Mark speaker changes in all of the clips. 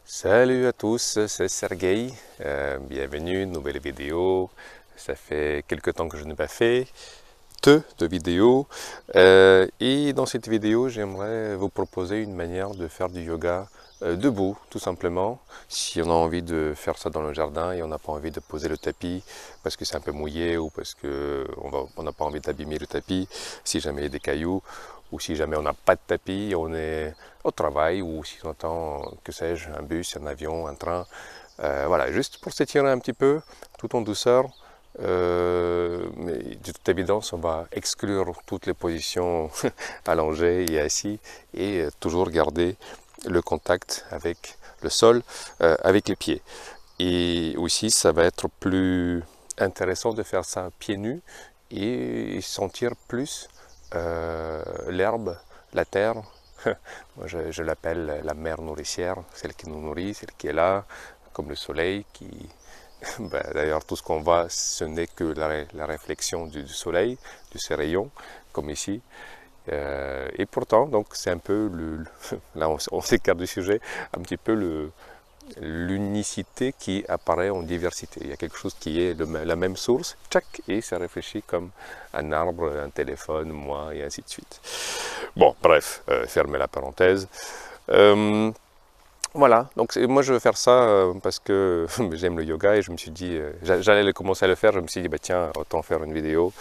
Speaker 1: Salut à tous, c'est Sergueï. Bienvenue, nouvelle vidéo. Ça fait quelques temps que je n'ai pas fait de vidéos. Et dans cette vidéo, j'aimerais vous proposer une manière de faire du yoga debout, tout simplement. Si on a envie de faire ça dans le jardin et on n'a pas envie de poser le tapis parce que c'est un peu mouillé ou parce qu'on n'a pas envie d'abîmer le tapis, si jamais il y a des cailloux, ou si jamais on n'a pas de tapis, on est au travail, ou si on attend, que sais-je, un bus, un avion, un train. Voilà, juste pour s'étirer un petit peu, tout en douceur. Mais de toute évidence, on va exclure toutes les positions allongées et assis et toujours garder le contact avec le sol, avec les pieds. Et aussi, ça va être plus intéressant de faire ça pieds nus et sentir plus l'herbe, la terre. Moi, je l'appelle la mère nourricière, celle qui nous nourrit, celle qui est là, comme le soleil qui, ben, d'ailleurs, tout ce qu'on voit, ce n'est que la réflexion du soleil, de ses rayons, comme ici. Et pourtant, donc, c'est un peu, là on s'écarte du sujet, un petit peu l'unicité qui apparaît en diversité. Il y a quelque chose qui est la même source, tchac, et ça réfléchit comme un arbre, un téléphone, moi, et ainsi de suite. Bon, bref, fermez la parenthèse. Voilà, donc moi je veux faire ça parce que j'aime le yoga et je me suis dit, j'allais commencer à le faire, je me suis dit, bah, tiens, autant faire une vidéo.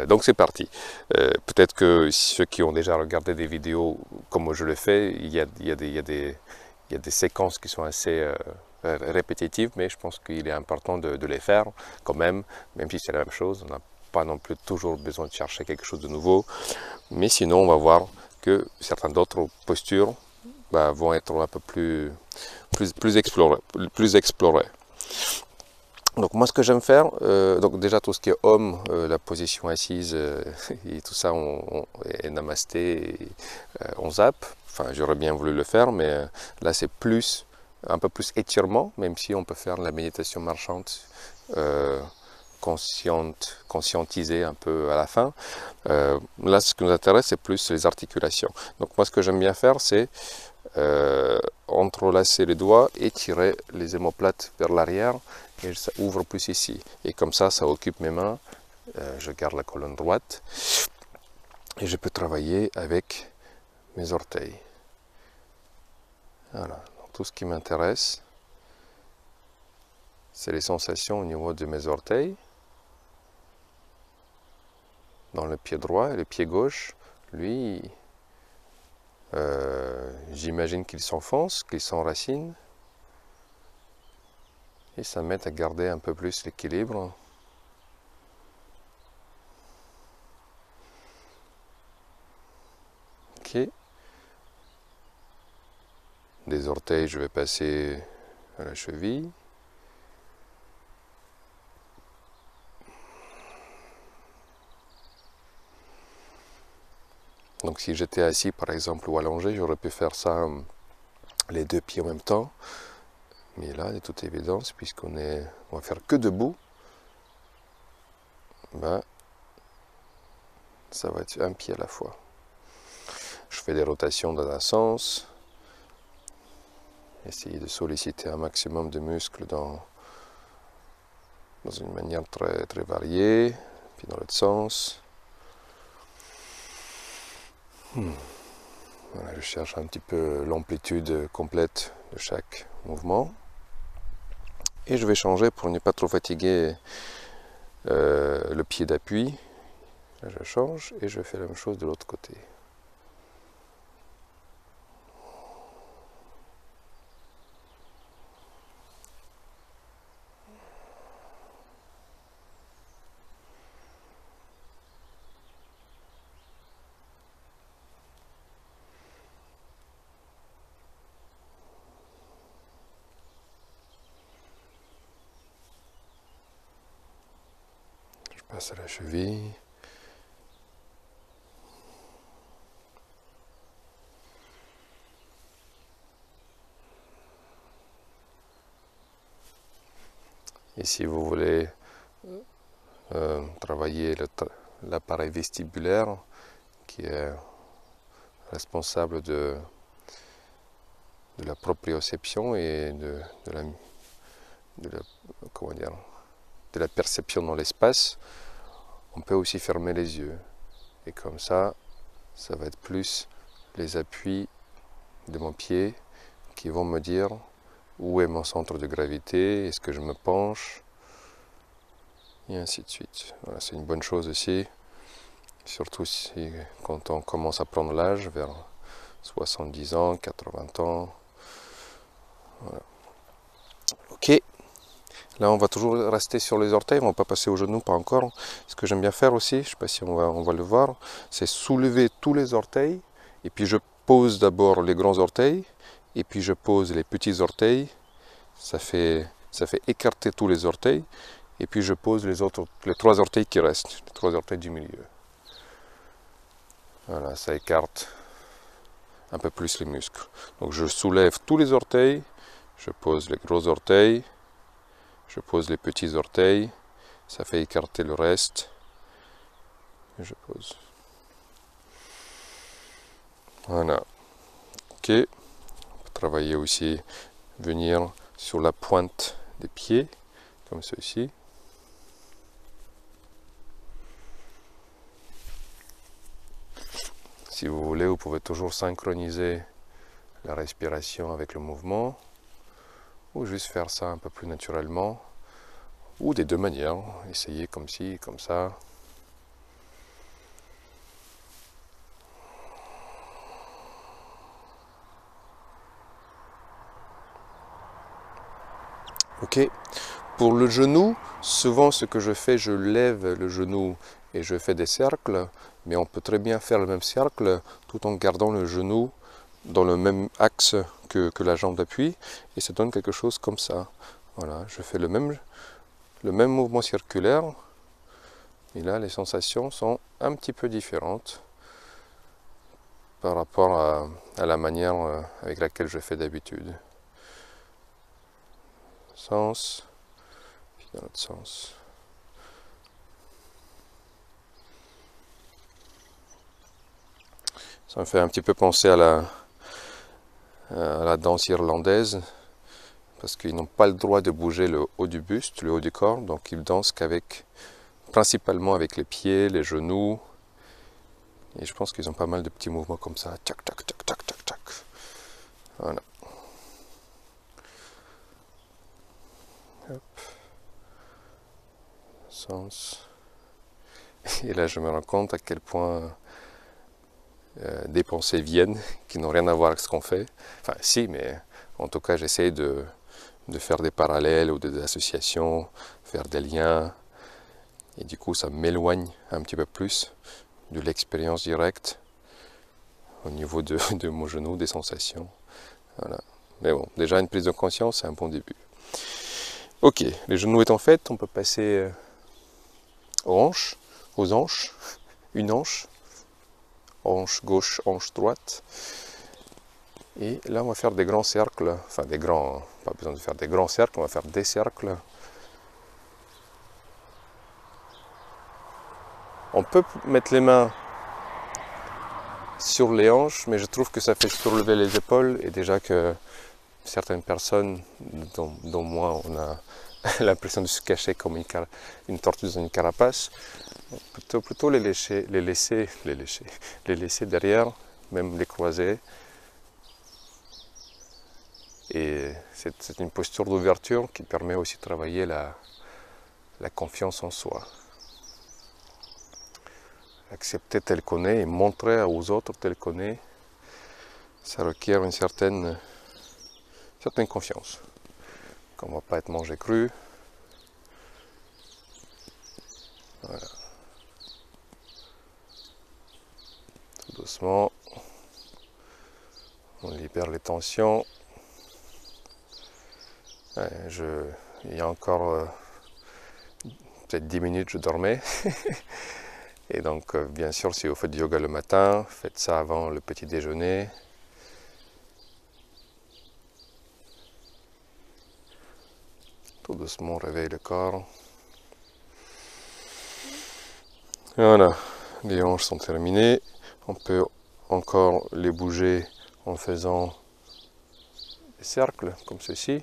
Speaker 1: Donc c'est parti. Peut-être que ceux qui ont déjà regardé des vidéos comme je le fais, il y a des séquences qui sont assez répétitives, mais je pense qu'il est important de les faire quand même si c'est la même chose. On n'a pas non plus toujours besoin de chercher quelque chose de nouveau, mais sinon on va voir que certaines d'autres postures vont être un peu plus explorées. Donc moi ce que j'aime faire, donc déjà tout ce qui est homme, la position assise et tout ça, et namasté, on zappe. Enfin j'aurais bien voulu le faire, mais là c'est un peu plus étirement, même si on peut faire la méditation marchante conscientisée un peu à la fin. Là ce qui nous intéresse c'est plus les articulations. Donc moi ce que j'aime bien faire c'est entrelacer les doigts et tirer les omoplates vers l'arrière et ça ouvre plus ici et comme ça occupe mes mains, je garde la colonne droite et je peux travailler avec mes orteils. Voilà. Donc, tout ce qui m'intéresse c'est les sensations au niveau de mes orteils dans le pied droit et le pied gauche, lui j'imagine qu'il s'enfonce, qu'il s'enracine et ça m'aide à garder un peu plus l'équilibre. Ok. Des orteils, je vais passer à la cheville. Donc si j'étais assis par exemple ou allongé, j'aurais pu faire ça les deux pieds en même temps. Mais là, de toute évidence, puisqu'on va faire que debout, ça va être un pied à la fois. Je fais des rotations dans un sens. Essayer de solliciter un maximum de muscles dans une manière très, très variée. Puis dans l'autre sens. Voilà, je cherche un petit peu l'amplitude complète de chaque mouvement. Et je vais changer pour ne pas trop fatiguer le pied d'appui. Là, je change et je fais la même chose de l'autre côté. Je passe à la cheville. Et si vous voulez travailler l'appareil vestibulaire qui est responsable de la proprioception et comment dire, de la perception dans l'espace, on peut aussi fermer les yeux. Et comme ça va être plus les appuis de mon pied qui vont me dire où est mon centre de gravité, est-ce que je me penche, et ainsi de suite. Voilà, c'est une bonne chose aussi, surtout si, quand on commence à prendre l'âge, vers 70 ans, 80 ans. Voilà. Ok, là on va toujours rester sur les orteils, on ne va pas passer aux genoux, pas encore. Ce que j'aime bien faire aussi, je ne sais pas si on va le voir, c'est soulever tous les orteils, et puis je pose d'abord les grands orteils, et puis je pose les petits orteils, ça fait écarter tous les orteils, et puis je pose les 3 orteils qui restent, les 3 orteils du milieu. Voilà, ça écarte un peu plus les muscles. Donc je soulève tous les orteils, je pose les gros orteils, je pose les petits orteils, ça fait écarter le reste, et je pose. Voilà. Ok. On peut travailler aussi, venir sur la pointe des pieds, comme ceci. Si vous voulez, vous pouvez toujours synchroniser la respiration avec le mouvement, ou juste faire ça un peu plus naturellement, ou des deux manières, essayer comme ci, comme ça. Ok, pour le genou, souvent ce que je fais, je lève le genou et je fais des cercles, mais on peut très bien faire le même cercle tout en gardant le genou dans le même axe que la jambe d'appui, et ça donne quelque chose comme ça. Voilà, je fais le même mouvement circulaire, et là les sensations sont un petit peu différentes par rapport à la manière avec laquelle je fais d'habitude. Sens, puis dans l'autre sens. Ça me fait un petit peu penser à la danse irlandaise, parce qu'ils n'ont pas le droit de bouger le haut du buste, le haut du corps, donc ils dansent principalement avec les pieds, les genoux, et je pense qu'ils ont pas mal de petits mouvements comme ça, tac, tac, tac, tac, tac, tac. Voilà. Hop. Sens. Et là, je me rends compte à quel point des pensées viennent qui n'ont rien à voir avec ce qu'on fait. Enfin, si, mais en tout cas, j'essaie de faire des parallèles ou des associations, faire des liens. Et du coup, ça m'éloigne un petit peu plus de l'expérience directe au niveau de mon genou, des sensations. Voilà. Mais bon, déjà une prise de conscience, c'est un bon début. Ok, les genoux étant faits, on peut passer aux hanches, une hanche gauche, hanche droite. Et là, on va faire des grands cercles, enfin des grands, pas besoin de faire des grands cercles, on va faire des cercles. On peut mettre les mains sur les hanches, mais je trouve que ça fait surlever les épaules, et déjà que certaines personnes, dont moi, on a l'impression de se cacher comme une tortue dans une carapace, plutôt les laisser derrière, même les croiser. Et c'est une posture d'ouverture qui permet aussi de travailler la confiance en soi. Accepter tel qu'on est et montrer aux autres tel qu'on est, ça requiert une certaine confiance. Qu'on ne va pas être mangé cru. Voilà. Tout doucement, on libère les tensions. Ouais, il y a encore peut-être 10 minutes, je dormais. Et donc, bien sûr, si vous faites du yoga le matin, faites ça avant le petit déjeuner. Tout doucement, on réveille le corps. Voilà, les hanches sont terminées. On peut encore les bouger en faisant cercles comme ceci.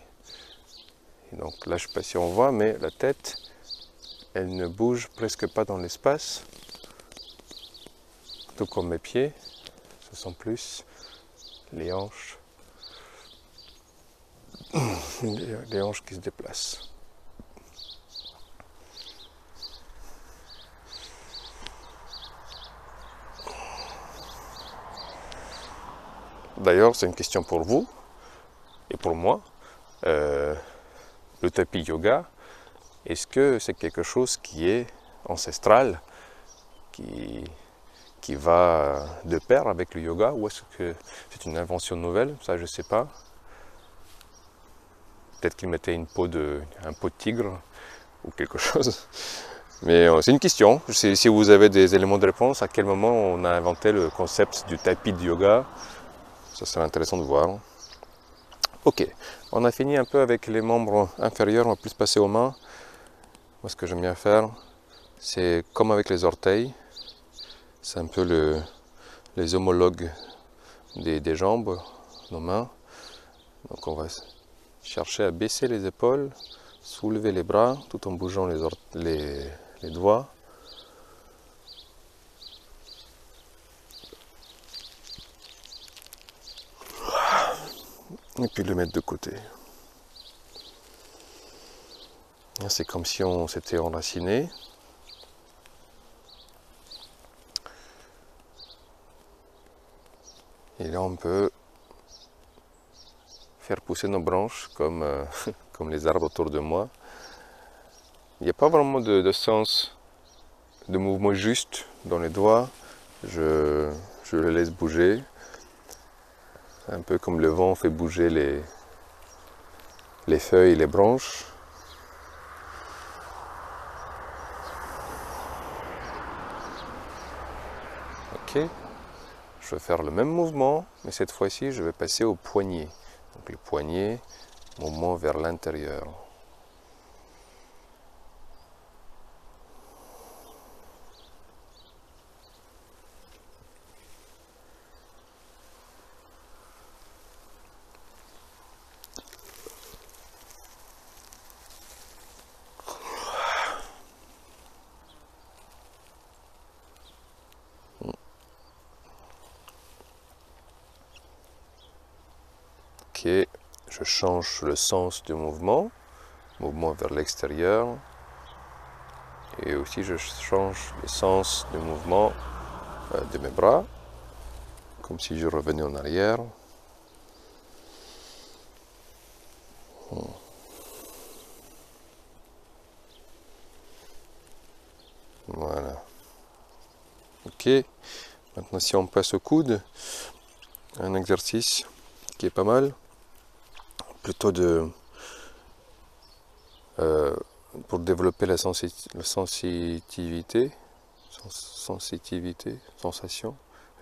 Speaker 1: Et donc là, je ne sais pas si on voit, mais la tête, elle ne bouge presque pas dans l'espace. Tout comme mes pieds, ce sont plus les hanches, les hanches qui se déplacent. D'ailleurs, c'est une question pour vous et pour moi. Le tapis yoga, est-ce que c'est quelque chose qui est ancestral, qui va de pair avec le yoga, ou est-ce que c'est une invention nouvelle? Ça, je ne sais pas. Peut-être qu'il mettait un pot de tigre ou quelque chose. Mais c'est une question. Si vous avez des éléments de réponse, à quel moment on a inventé le concept du tapis de yoga, ça serait intéressant de voir. Ok, on a fini un peu avec les membres inférieurs, on va plus passer aux mains. Moi, ce que j'aime bien faire, c'est comme avec les orteils. C'est un peu les homologues des jambes, nos mains. Donc on va chercher à baisser les épaules, soulever les bras tout en bougeant les doigts. Et puis le mettre de côté. C'est comme si on s'était enraciné. Et là on peut faire pousser nos branches comme, comme les arbres autour de moi. Il n'y a pas vraiment de sens de mouvement juste dans les doigts. Je les laisse bouger. Un peu comme le vent fait bouger les feuilles et les branches. Ok. Je vais faire le même mouvement, mais cette fois-ci, je vais passer au poignet. Donc le poignet, mouvement vers l'intérieur. Ok, je change le sens du mouvement vers l'extérieur. Et aussi je change le sens du mouvement de mes bras, comme si je revenais en arrière. Voilà. Ok, maintenant si on passe au coude, un exercice qui est pas mal, plutôt pour développer la sensitivité,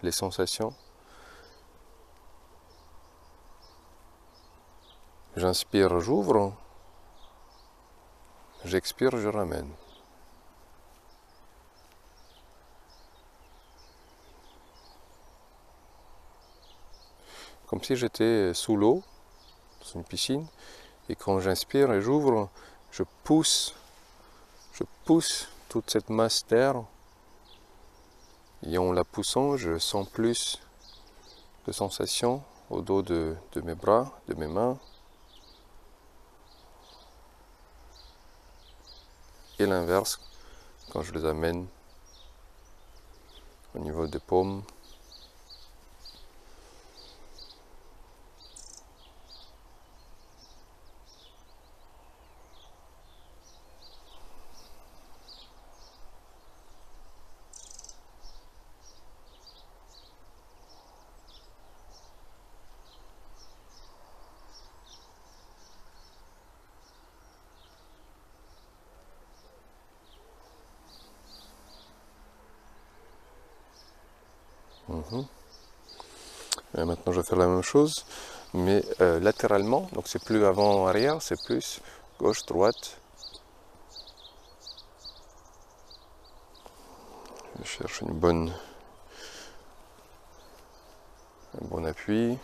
Speaker 1: les sensations. J'inspire, j'ouvre, j'expire, je ramène. Comme si j'étais sous l'eau, dans une piscine, et quand j'inspire et j'ouvre, je pousse toute cette masse d'air, et en la poussant, je sens plus de sensations au dos de mes bras, de mes mains, et l'inverse, quand je les amène au niveau des paumes. Et maintenant je vais faire la même chose, mais latéralement, donc c'est plus avant-arrière, c'est plus gauche-droite. Je cherche un bon appui.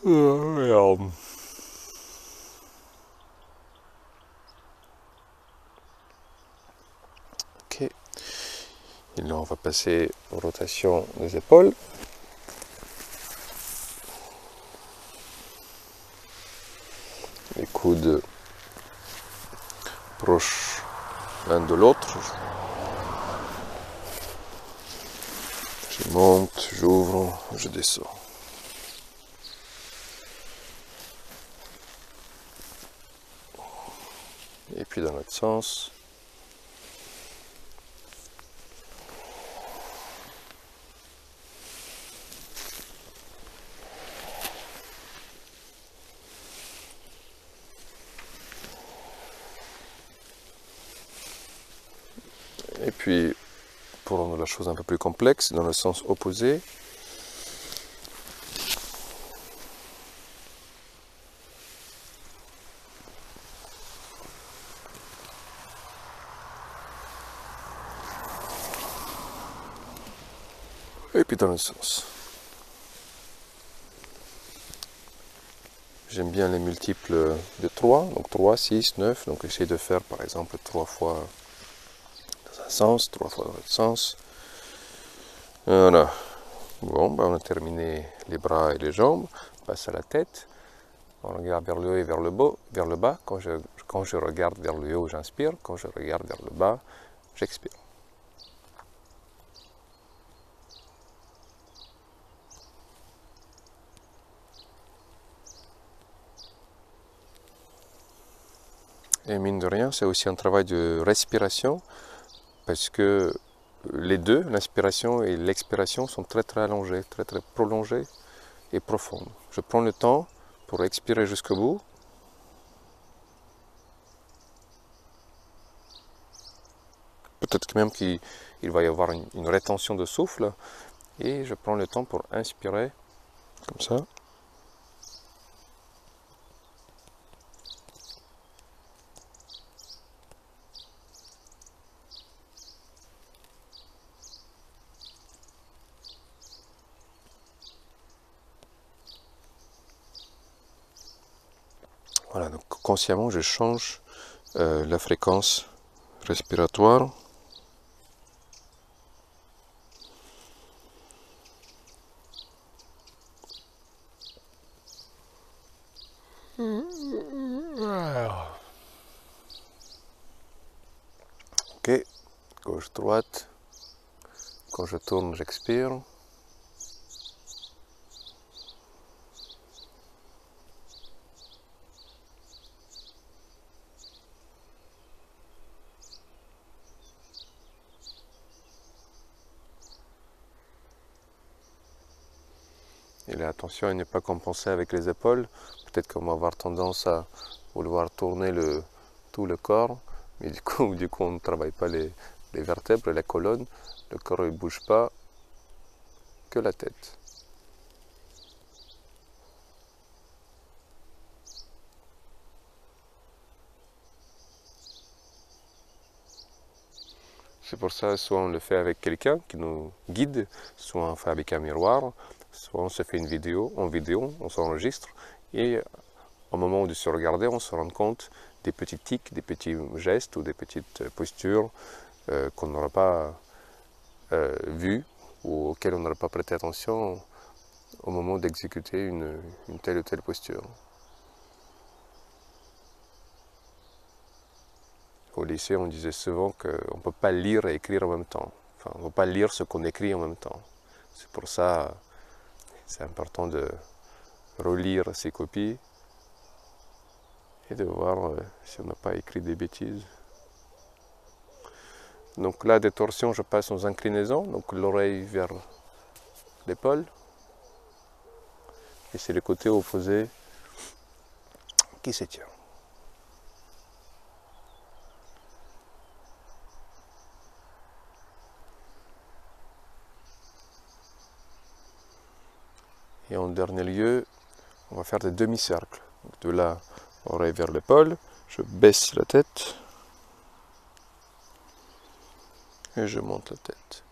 Speaker 1: Ok. Et là, on va passer aux rotations des épaules. Les coudes proches l'un de l'autre. Je monte, j'ouvre, je descends. Et puis dans l'autre sens. Et puis, pour rendre la chose un peu plus complexe, dans le sens opposé. Et puis dans le sens. J'aime bien les multiples de 3, donc 3, 6, 9, donc j'essaie de faire par exemple 3 fois dans un sens, 3 fois dans l'autre sens. Voilà. Bon, ben on a terminé les bras et les jambes, on passe à la tête. On regarde vers le haut et vers le bas. Quand je regarde vers le haut, j'inspire. Quand je regarde vers le bas, j'expire. Et mine de rien, c'est aussi un travail de respiration, parce que les deux, l'inspiration et l'expiration, sont très très allongés, très très prolongés et profondes. Je prends le temps pour expirer jusqu'au bout. Peut-être même qu'il va y avoir une rétention de souffle. Et je prends le temps pour inspirer, comme ça. Voilà, donc consciemment, je change la fréquence respiratoire. Ok, gauche-droite. Quand je tourne, j'expire. Et là, attention à ne pas compenser avec les épaules. Peut-être qu'on va avoir tendance à vouloir tourner tout le corps, mais du coup on ne travaille pas les vertèbres, la colonne. Le corps ne bouge pas, que la tête. C'est pour ça, soit on le fait avec quelqu'un qui nous guide, soit on fait avec un miroir, soit on se fait une vidéo, on s'enregistre, et au moment de se regarder, on se rend compte des petits tics, des petits gestes ou des petites postures qu'on n'aura pas vues ou auxquelles on n'aura pas prêté attention au moment d'exécuter une telle ou telle posture. Au lycée, on disait souvent qu'on ne peut pas lire et écrire en même temps. Enfin, on ne peut pas lire ce qu'on écrit en même temps. C'est pour ça c'est important de relire ses copies et de voir si on n'a pas écrit des bêtises. Donc là, des torsions, je passe aux inclinaisons, donc l'oreille vers l'épaule. Et c'est le côté opposé qui s'étire. Et en dernier lieu, on va faire des demi-cercles. De là, oreille vers l'épaule, je baisse la tête et je monte la tête.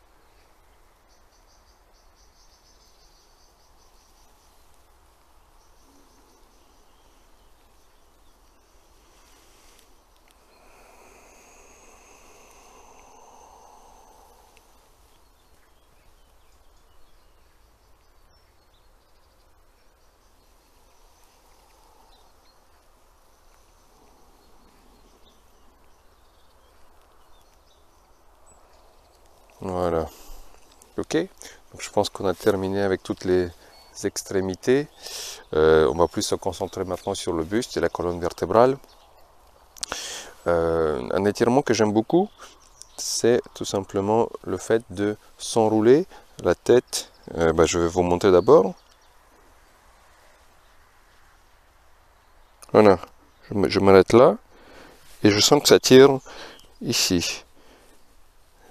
Speaker 1: Voilà. Ok, donc je pense qu'on a terminé avec toutes les extrémités. On va plus se concentrer maintenant sur le buste et la colonne vertébrale. Un étirement que j'aime beaucoup, c'est tout simplement le fait de s'enrouler la tête. Je vais vous montrer d'abord. Voilà, je m'arrête là et je sens que ça tire ici.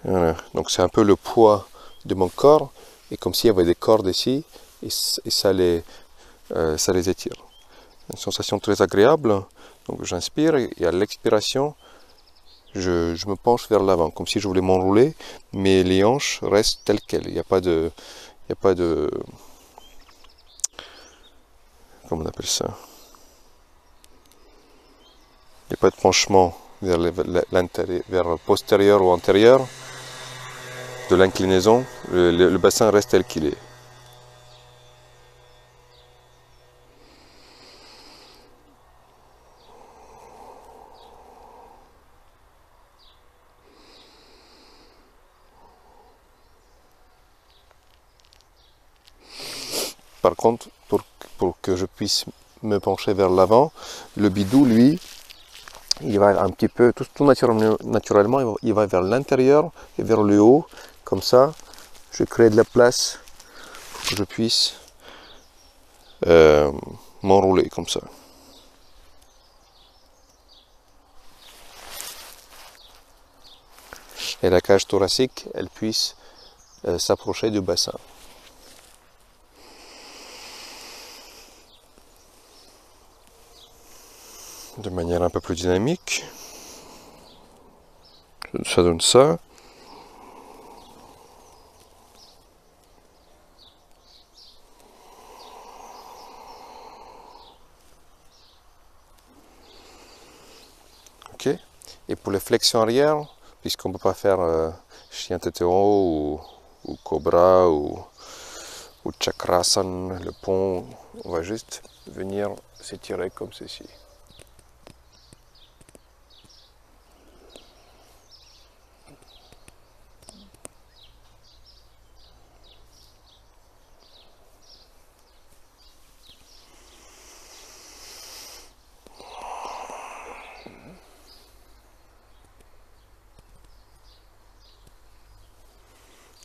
Speaker 1: Voilà. Donc c'est un peu le poids de mon corps et comme s'il y avait des cordes ici et ça les étire. Une sensation très agréable. Donc j'inspire et à l'expiration je me penche vers l'avant comme si je voulais m'enrouler, mais les hanches restent telles quelles. Il n'y a pas de comment on appelle ça? Il n'y a pas de penchement vers vers postérieur ou antérieur de l'inclinaison. Le bassin reste tel qu'il est. Par contre, pour que je puisse me pencher vers l'avant, le bidou, lui, il va un petit peu, tout naturellement, il va vers l'intérieur et vers le haut. Comme ça, je crée de la place pour que je puisse m'enrouler comme ça. Et la cage thoracique, elle puisse s'approcher du bassin. De manière un peu plus dynamique. Ça donne ça. Ok. Et pour les flexions arrière, puisqu'on ne peut pas faire chien tétéo ou cobra ou chakrasan, le pont, on va juste venir s'étirer comme ceci.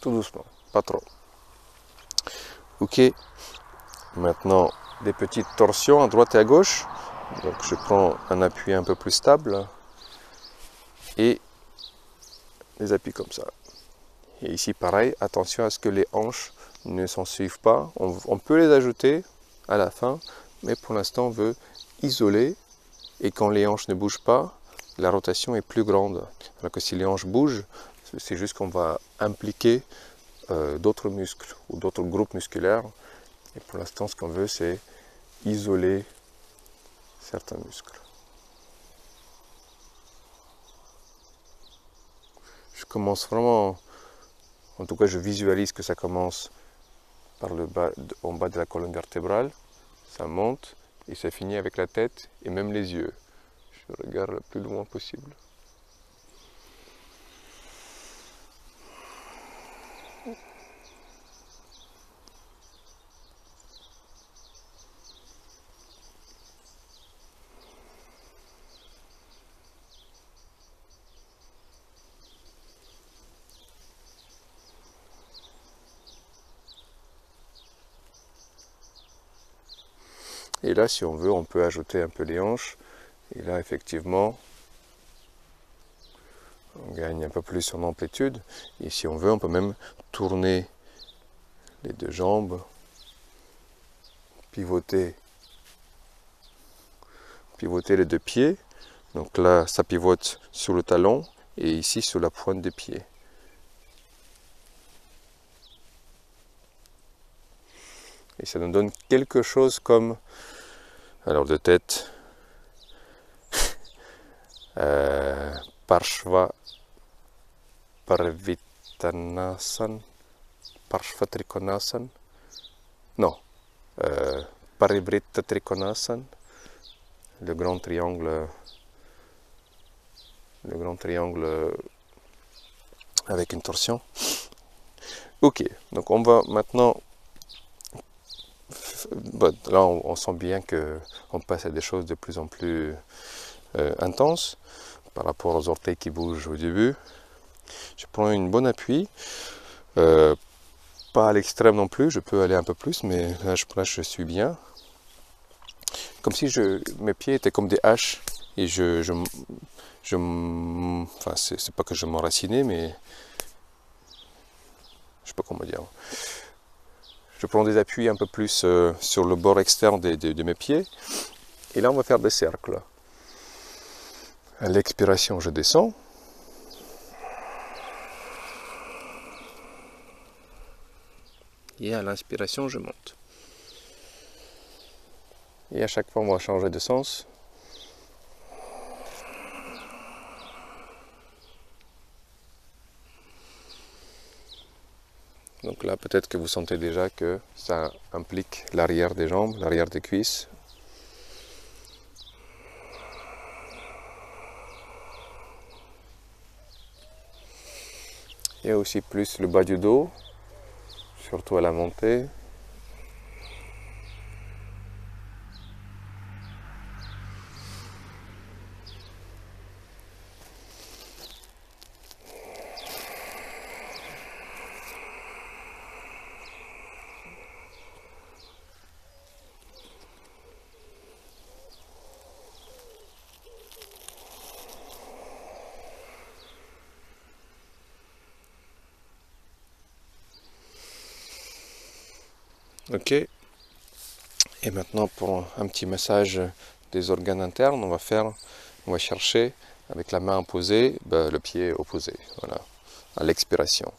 Speaker 1: Tout doucement, pas trop. Ok, maintenant des petites torsions à droite et à gauche. Donc je prends un appui un peu plus stable et les appuis comme ça. Et ici pareil, attention à ce que les hanches ne s'en suivent pas. On peut les ajouter à la fin, mais pour l'instant on veut isoler. Et quand les hanches ne bougent pas, la rotation est plus grande. Alors que si les hanches bougent, c'est juste qu'on va impliquer d'autres muscles ou d'autres groupes musculaires. Et pour l'instant, ce qu'on veut, c'est isoler certains muscles. Je commence vraiment, en tout cas je visualise que ça commence par le bas, en bas de la colonne vertébrale, ça monte et ça finit avec la tête et même les yeux. Je regarde le plus loin possible. Et là, si on veut, on peut ajouter un peu les hanches. Et là, effectivement, on gagne un peu plus en amplitude. Et si on veut, on peut même tourner les deux jambes, pivoter les deux pieds. Donc là, ça pivote sur le talon et ici sur la pointe des pieds. Et ça nous donne quelque chose comme, alors de tête, Parshva Parvitanasan, Parshva Trikonasan, non, Parivrita Trikonasan, le grand triangle avec une torsion. Ok, donc on va maintenant... Bon, là, on sent bien qu'on passe à des choses de plus en plus intenses par rapport aux orteils qui bougent au début. Je prends une bonne appui. Pas à l'extrême non plus, je peux aller un peu plus, mais là je suis bien. Comme si mes pieds étaient comme des haches et enfin c'est pas que je m'enracinais, mais je sais pas comment dire. Je prends des appuis un peu plus sur le bord externe de mes pieds et là on va faire des cercles. À l'expiration je descends. Et à l'inspiration je monte. Et à chaque fois on va changer de sens. Donc là, peut-être que vous sentez déjà que ça implique l'arrière des jambes, l'arrière des cuisses. Et aussi plus le bas du dos, surtout à la montée. Ok. Et maintenant pour un petit massage des organes internes, on va chercher avec la main opposée, le pied opposé, voilà, à l'expiration.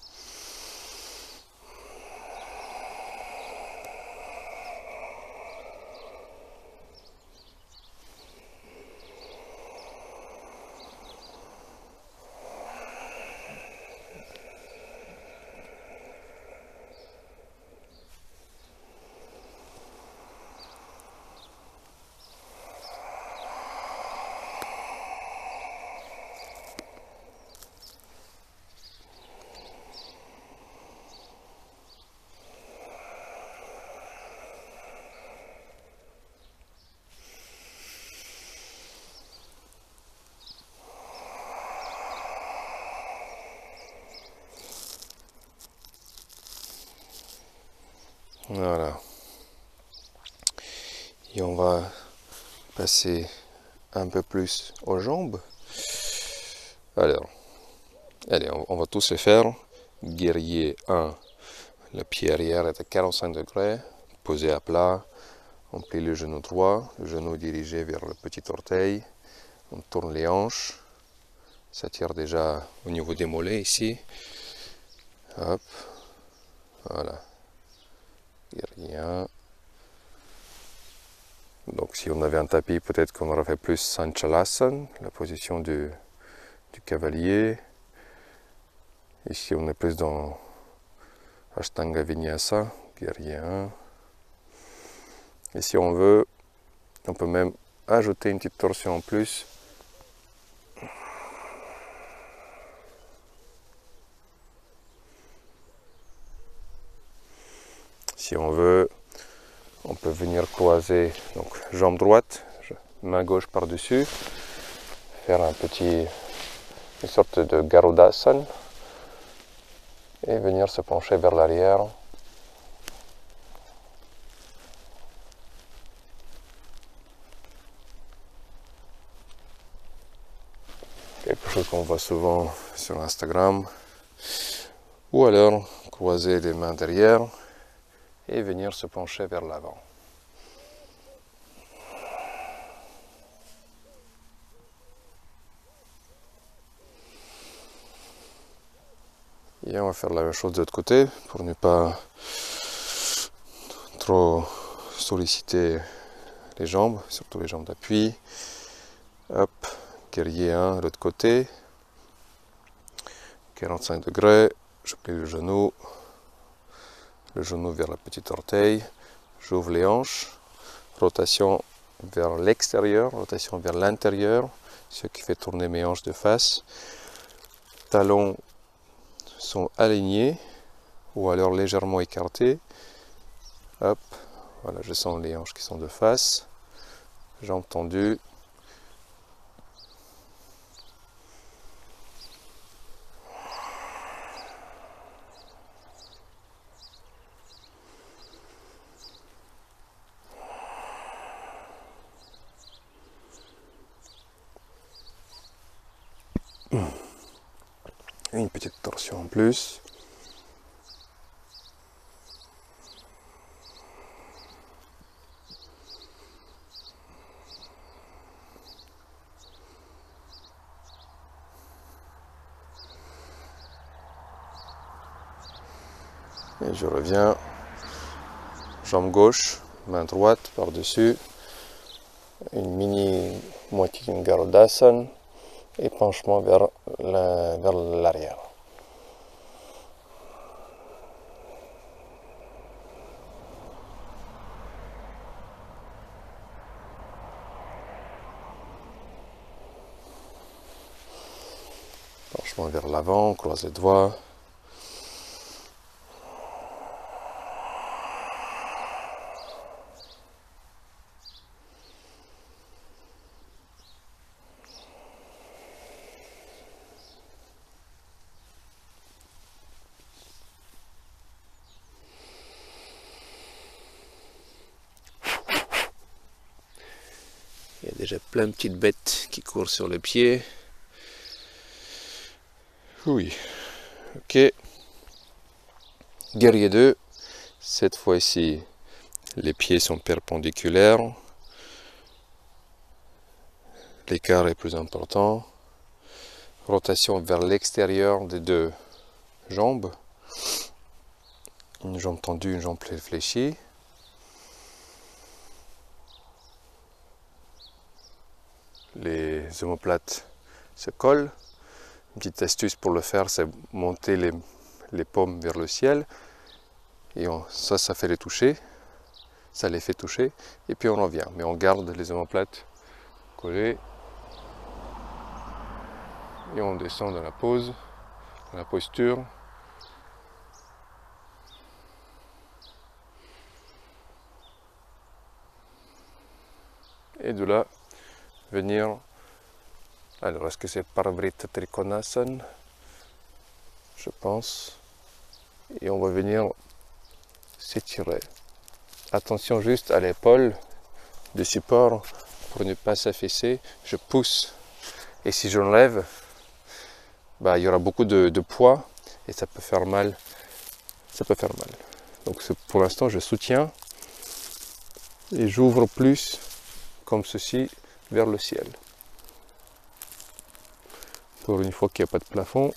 Speaker 1: Voilà. Et on va passer un peu plus aux jambes. Alors, allez, on va tous les faire. Guerrier 1. Le pied arrière est à 45 degrés, posé à plat. On plie le genou droit, le genou dirigé vers le petit orteil. On tourne les hanches. Ça tire déjà au niveau des mollets ici. Hop. Voilà. Guerrier 1. Donc si on avait un tapis, peut-être qu'on aurait fait plus Sanchalasana, la position du cavalier. Ici on est plus dans Ashtanga Vinyasa, guerrier 1. Et si on veut, on peut même ajouter une petite torsion en plus. Si on veut, on peut venir croiser, donc jambe droite, main gauche par-dessus, faire une sorte de Garudasana et venir se pencher vers l'arrière. Quelque chose qu'on voit souvent sur Instagram. Ou alors croiser les mains derrière et venir se pencher vers l'avant. Et on va faire la même chose de l'autre côté pour ne pas trop solliciter les jambes, surtout les jambes d'appui. Hop, guerrier 1 de l'autre côté. 45 degrés, je plie le genou vers le petit orteil, j'ouvre les hanches, rotation vers l'extérieur, rotation vers l'intérieur, ce qui fait tourner mes hanches de face. Talons sont alignés ou alors légèrement écarté. Hop, voilà, je sens les hanches qui sont de face. Jambes tendues. Une petite torsion en plus. Et je reviens. Jambe gauche, main droite par-dessus. Une mini moitié d'une Garudasana et penchement vers l'arrière. Penchement vers l'avant, croise les doigts. Il y a déjà plein de petites bêtes qui courent sur le pied. Oui, ok. Guerrier 2. Cette fois-ci, les pieds sont perpendiculaires. L'écart est plus important. Rotation vers l'extérieur des deux jambes. Une jambe tendue, une jambe fléchie. Les omoplates se collent. Une petite astuce pour le faire, c'est monter les paumes vers le ciel. Et ça fait les toucher. Ça les fait toucher. Et puis on revient. Mais on garde les omoplates collées. Et on descend dans la pose, dans la posture. Et de là, venir. Alors, est-ce que c'est Parivrtta Trikonasana? Je pense. Et on va venir s'étirer. Attention juste à l'épaule de support pour ne pas s'affaisser. Je pousse. Et si je l'enlève, il y aura beaucoup de poids et ça peut faire mal. Ça peut faire mal. Donc pour l'instant, je soutiens et j'ouvre plus comme ceci vers le ciel. Pour une fois qu'il n'y a pas de plafond.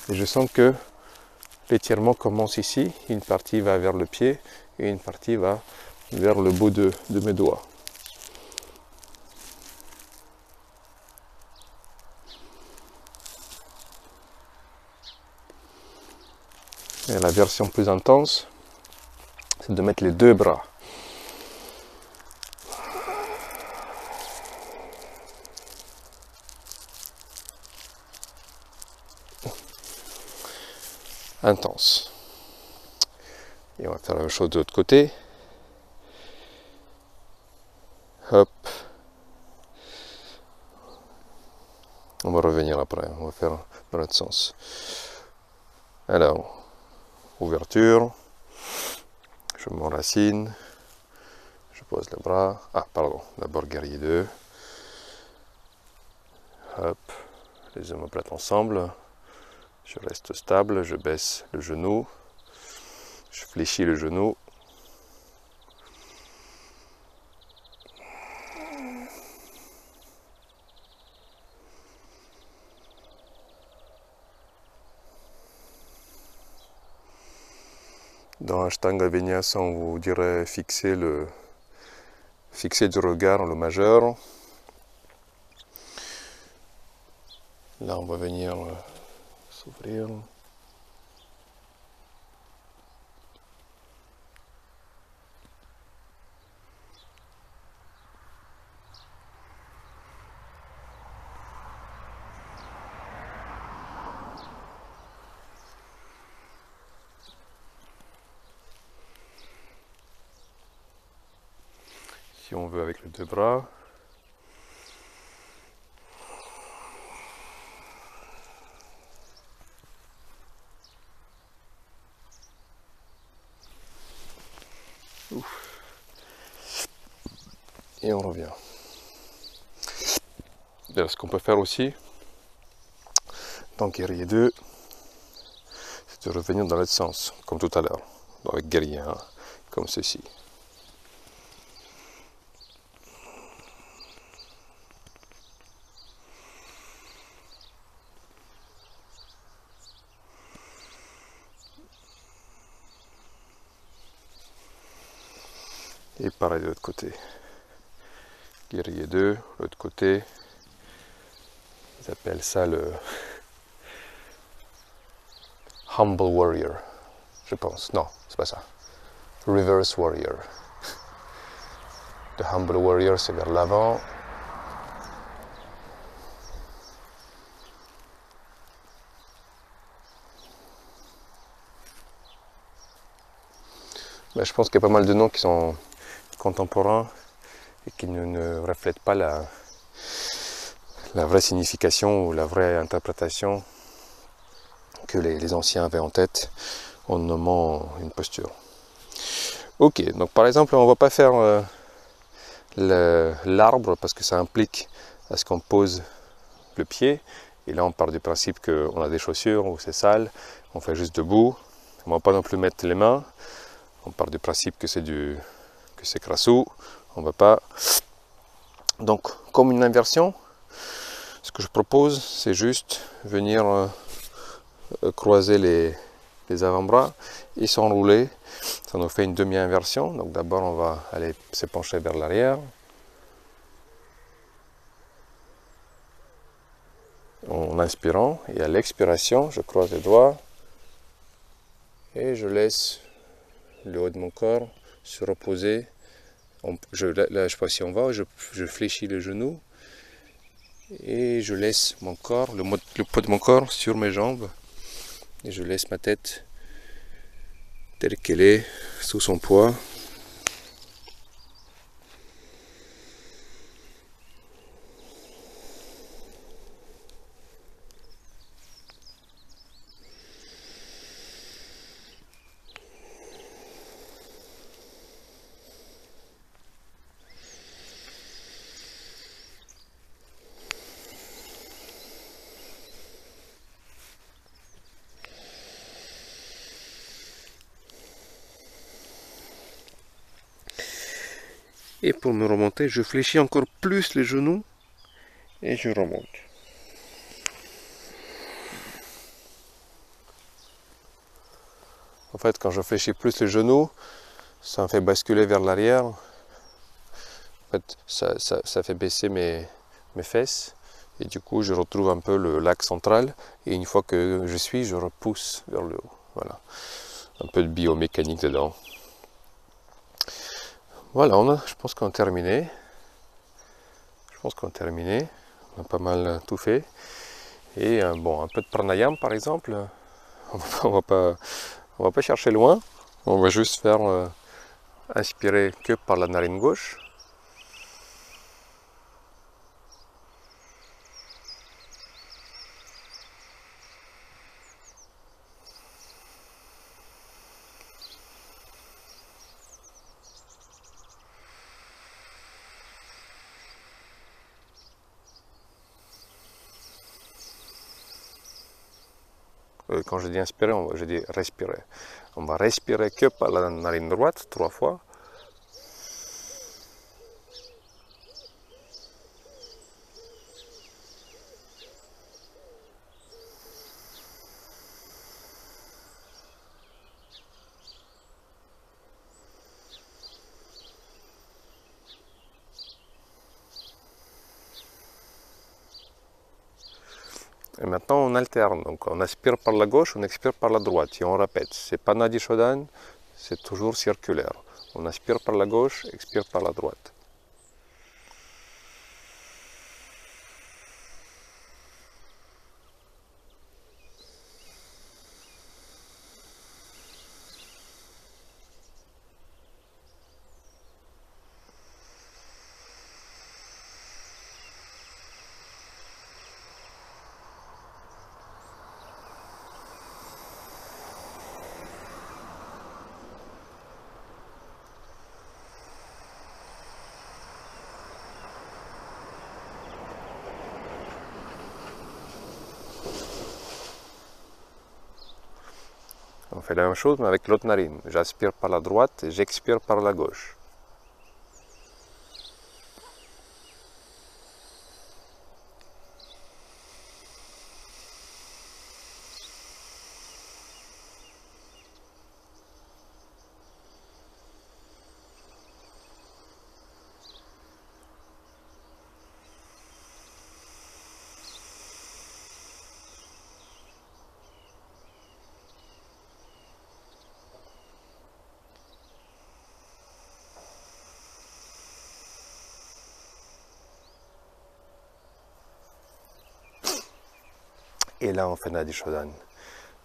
Speaker 1: Et je sens que l'étirement commence ici. Une partie va vers le pied et une partie va vers le bout de mes doigts. Et la version plus intense, c'est de mettre les deux bras. Intense. Et on va faire la même chose de l'autre côté. Hop. On va revenir après, on va faire dans l'autre sens. Alors, ouverture. Je m'enracine. Je pose les bras. Ah, pardon, d'abord guerrier 2. Hop. Les omoplates ensemble. Je reste stable, je baisse le genou. Je fléchis le genou. Dans Ashtanga Vinyasa, on vous dirait fixer du regard le majeur. Là, on va venir s'ouvrir. si on veut avec les deux bras. Ouf. Et on revient. Alors, ce qu'on peut faire aussi, dans guerrier 2, c'est de revenir dans l'autre sens, comme tout à l'heure, avec guerrier 1, comme ceci. Et pareil de l'autre côté. Guerrier 2, l'autre côté. Ils appellent ça le Humble Warrior, je pense. Non, c'est pas ça. Reverse Warrior. Le Humble Warrior, c'est vers l'avant. Ben, je pense qu'il y a pas mal de noms qui sont contemporains et qui ne reflètent pas la vraie signification ou la vraie interprétation que les anciens avaient en tête en nommant une posture. Ok, donc par exemple, on ne va pas faire l'arbre parce que ça implique à ce qu'on pose le pied. Et là, on part du principe qu'on a des chaussures ou c'est sale, on fait juste debout. On ne va pas non plus mettre les mains. On part du principe que c'est crassou. On va pas. Donc, comme une inversion, ce que je propose, c'est juste venir croiser les avant-bras et s'enrouler. Ça nous fait une demi-inversion. Donc d'abord, on va aller se pencher vers l'arrière. En inspirant, et à l'expiration, je croise les doigts et je laisse le haut de mon corps se reposer. Là, je sais pas si on va, je fléchis le genou et je laisse mon corps, le poids de mon corps sur mes jambes et je laisse ma tête telle qu'elle est, sous son poids. Et pour me remonter, je fléchis encore plus les genoux et je remonte. En fait, quand je fléchis plus les genoux, ça me fait basculer vers l'arrière. En fait, ça fait baisser mes fesses. Et du coup, je retrouve un peu l'axe central. Et une fois que je repousse vers le haut. Voilà. Un peu de biomécanique dedans. Voilà, je pense qu'on a terminé. On a pas mal tout fait. Et bon, un peu de pranayama par exemple. On va pas chercher loin. On va juste faire inspirer que par la narine gauche. Quand je dis inspirer, je dis respirer. On va respirer que par la narine droite 3 fois. Et maintenant on alterne, donc on aspire par la gauche, on expire par la droite et on répète. C'est pas Nadi Shodan, c'est toujours circulaire. On aspire par la gauche, expire par la droite. fais la même chose mais avec l'autre narine. J'inspire par la droite et j'expire par la gauche. Et là, on fait Nadi-Shodhana.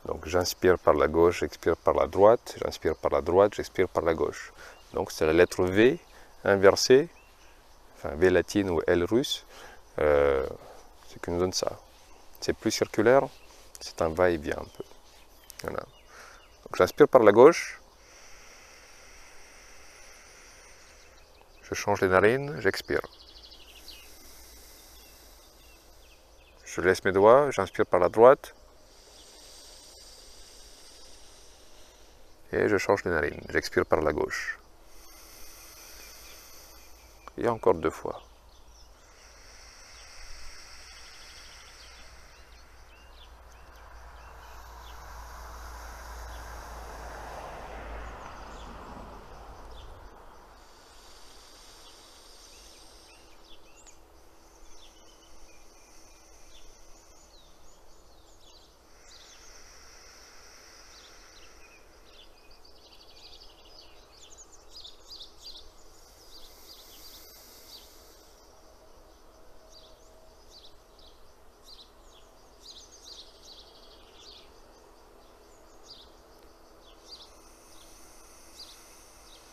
Speaker 1: Donc j'inspire par la gauche, j'expire par la droite, j'inspire par la droite, j'expire par la gauche. Donc c'est la lettre V inversée, enfin V latine ou L russe, c'est qui nous donne ça. C'est plus circulaire, c'est un va-et-vient un peu. Voilà. Donc j'inspire par la gauche, je change les narines, j'expire. Je laisse mes doigts, j'inspire par la droite et je change les narines, j'expire par la gauche. Et encore 2 fois.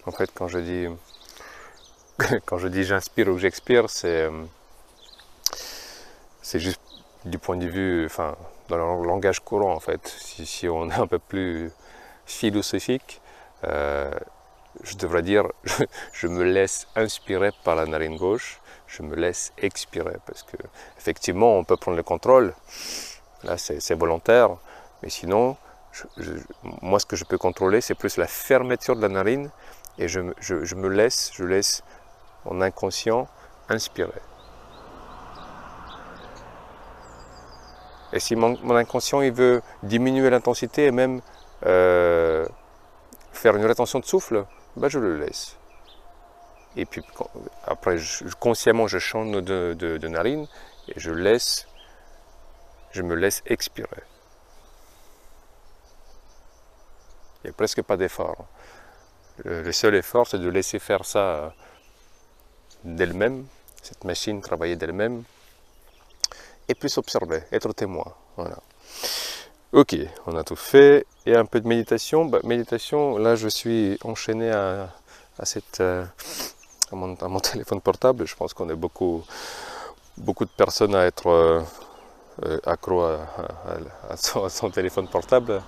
Speaker 1: En fait, quand je dis j'inspire ou j'expire, c'est juste du point de vue, enfin, dans le langage courant en fait. Si on est un peu plus philosophique, je devrais dire je me laisse inspirer par la narine gauche, je me laisse expirer parce que effectivement on peut prendre le contrôle, là c'est volontaire, mais sinon moi ce que je peux contrôler c'est plus la fermeture de la narine et je laisse mon inconscient inspirer. Et si mon inconscient il veut diminuer l'intensité et même faire une rétention de souffle, ben je le laisse. Et puis après, consciemment, je change de narine et je me laisse expirer. Il n'y a presque pas d'effort. Le seul effort, c'est de laisser faire ça d'elle-même, cette machine travailler d'elle-même, et puis s'observer, être témoin. Voilà. Ok, on a tout fait. Et un peu de méditation. Méditation, là, je suis enchaîné à mon téléphone portable. Je pense qu'on est beaucoup de personnes à être accro à son téléphone portable,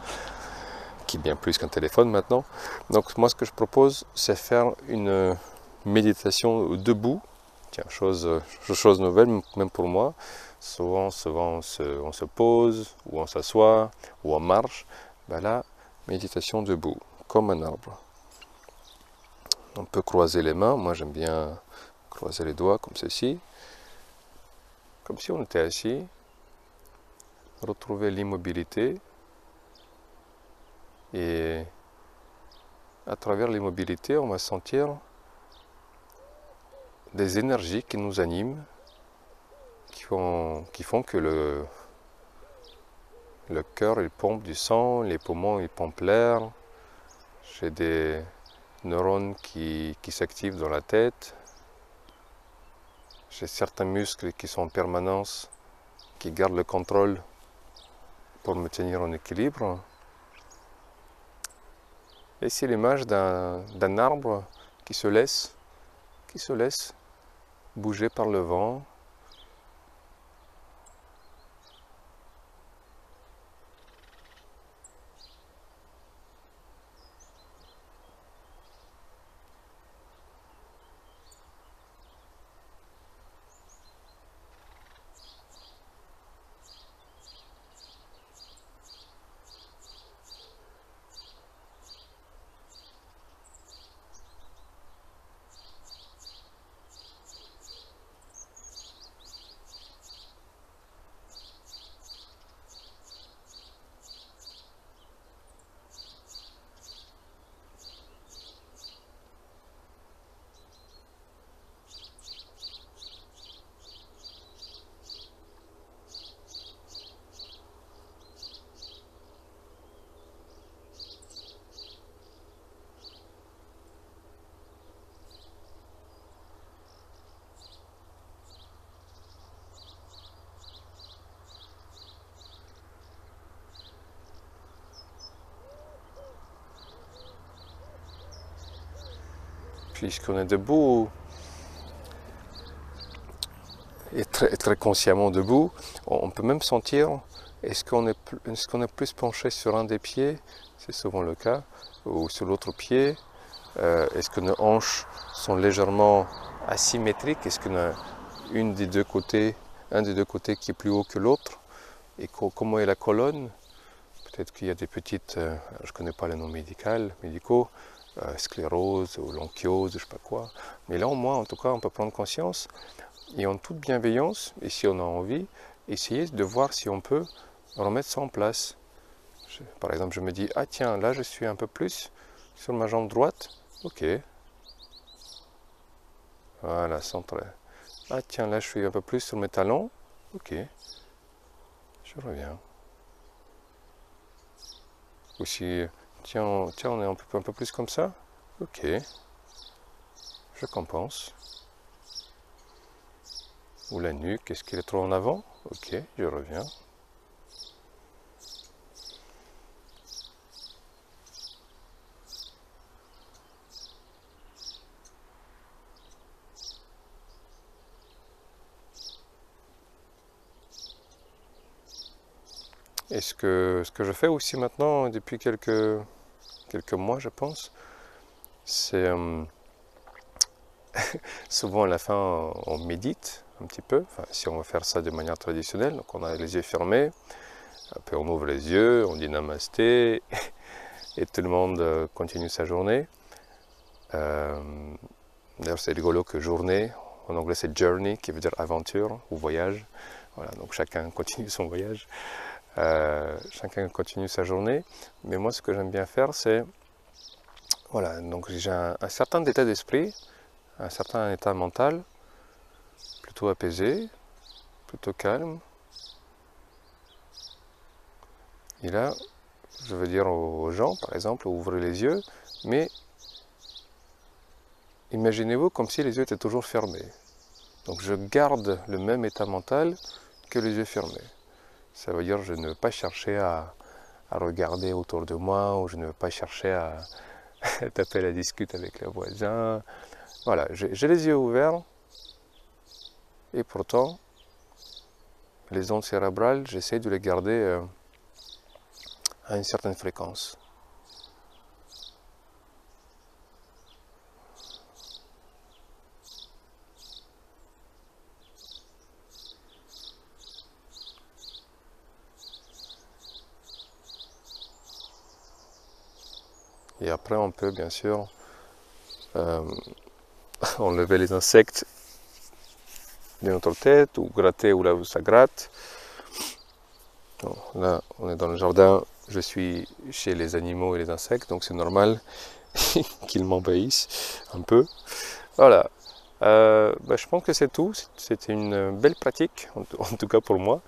Speaker 1: qui est bien plus qu'un téléphone maintenant. Donc moi ce que je propose, c'est faire une méditation debout. Tiens, chose nouvelle même pour moi. Souvent on se pose, ou on s'assoit, ou on marche. Ben là, méditation debout, comme un arbre. On peut croiser les mains. Moi j'aime bien croiser les doigts comme ceci. Comme si on était assis. Retrouver l'immobilité. Et à travers l'immobilité, on va sentir des énergies qui nous animent, qui font que le cœur il pompe du sang, les poumons ils pompent l'air. J'ai des neurones qui s'activent dans la tête. J'ai certains muscles qui sont en permanence, qui gardent le contrôle pour me tenir en équilibre. Et c'est l'image d'un arbre qui se laisse bouger par le vent. puisqu'on est debout et très consciemment debout, on peut même sentir est-ce qu'on est plus penché sur un des pieds, c'est souvent le cas, ou sur l'autre pied. Est-ce que nos hanches sont légèrement asymétriques? Est-ce qu'on a un des deux côtés qui est plus haut que l'autre? Et comment est la colonne? Peut-être qu'il y a des petites, je ne connais pas les noms médicaux, sclérose ou l'onchiose, je ne sais pas quoi. Mais là, au moins, en tout cas, on peut prendre conscience et en toute bienveillance, et si on a envie, essayer de voir si on peut remettre ça en place. Par exemple, je me dis, ah tiens, là, je suis un peu plus sur ma jambe droite. Ok. Voilà, centré. Ah tiens, là, je suis un peu plus sur mes talons. Ok. Je reviens. Ou si, tiens, on est un peu plus comme ça. Ok. Je compense. Ou la nuque, est-ce qu'elle est trop en avant? Ok, je reviens. Et ce que je fais aussi maintenant, depuis quelques mois, je pense, c'est souvent à la fin, on médite un petit peu. Enfin, si on veut faire ça de manière traditionnelle, donc on a les yeux fermés, après on ouvre les yeux, on dit namasté, et tout le monde continue sa journée. D'ailleurs, c'est rigolo que journée, en anglais c'est journey, qui veut dire aventure ou voyage. Voilà, donc chacun continue son voyage. Chacun continue sa journée, mais moi ce que j'aime bien faire c'est, voilà, donc j'ai un certain état d'esprit, un certain état mental, plutôt apaisé, plutôt calme, et là je veux dire aux gens par exemple, ouvrez les yeux, mais imaginez-vous comme si les yeux étaient toujours fermés, donc je garde le même état mental que les yeux fermés. Ça veut dire que je ne veux pas chercher à regarder autour de moi, ou je ne veux pas chercher à taper la discute avec le voisin. Voilà, j'ai les yeux ouverts, et pourtant, les ondes cérébrales, j'essaie de les garder à une certaine fréquence. Et après, on peut bien sûr enlever les insectes de notre tête ou gratter où là où ça gratte. Bon, là, on est dans le jardin, je suis chez les animaux et les insectes, donc c'est normal qu'ils m'envahissent un peu. Voilà. Je pense que c'est tout. C'était une belle pratique, en tout cas pour moi.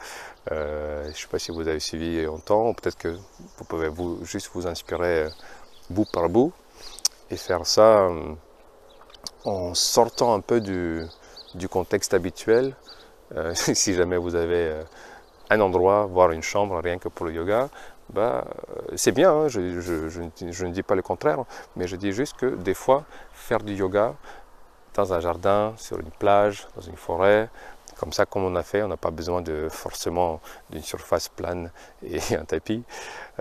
Speaker 1: Je ne sais pas si vous avez suivi longtemps, peut-être que vous pouvez juste vous inspirer bout par bout et faire ça en sortant un peu du contexte habituel. Si jamais vous avez un endroit, voire une chambre, rien que pour le yoga, c'est bien, hein, je ne dis pas le contraire, mais je dis juste que des fois, faire du yoga dans un jardin, sur une plage, dans une forêt, comme ça, comme on a fait, on n'a pas besoin forcément d'une surface plane et un tapis,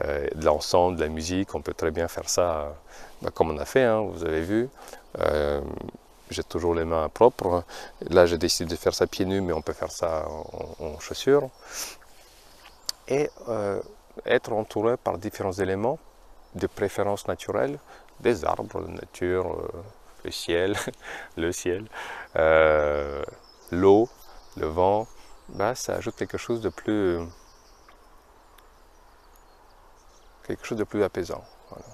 Speaker 1: de l'encens, de la musique, on peut très bien faire ça comme on a fait, hein, vous avez vu. J'ai toujours les mains propres. Là, j'ai décidé de faire ça pieds nus, mais on peut faire ça en chaussures. Et être entouré par différents éléments de préférence naturelle, des arbres, la nature, le ciel, l'eau, le vent, ça ajoute quelque chose de plus apaisant. Voilà.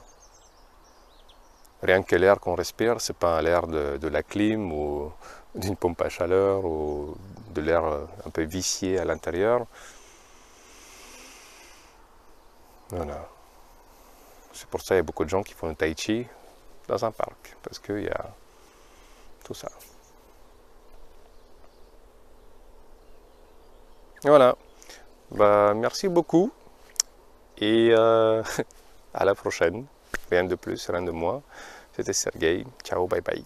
Speaker 1: Rien que l'air qu'on respire, c'est pas l'air de la clim ou d'une pompe à chaleur ou de l'air un peu vicié à l'intérieur. Voilà. C'est pour ça qu'il y a beaucoup de gens qui font le tai chi dans un parc, parce qu'il y a tout ça. Voilà. Merci beaucoup et à la prochaine. Rien de plus, rien de moins. C'était Sergueï. Ciao, bye bye.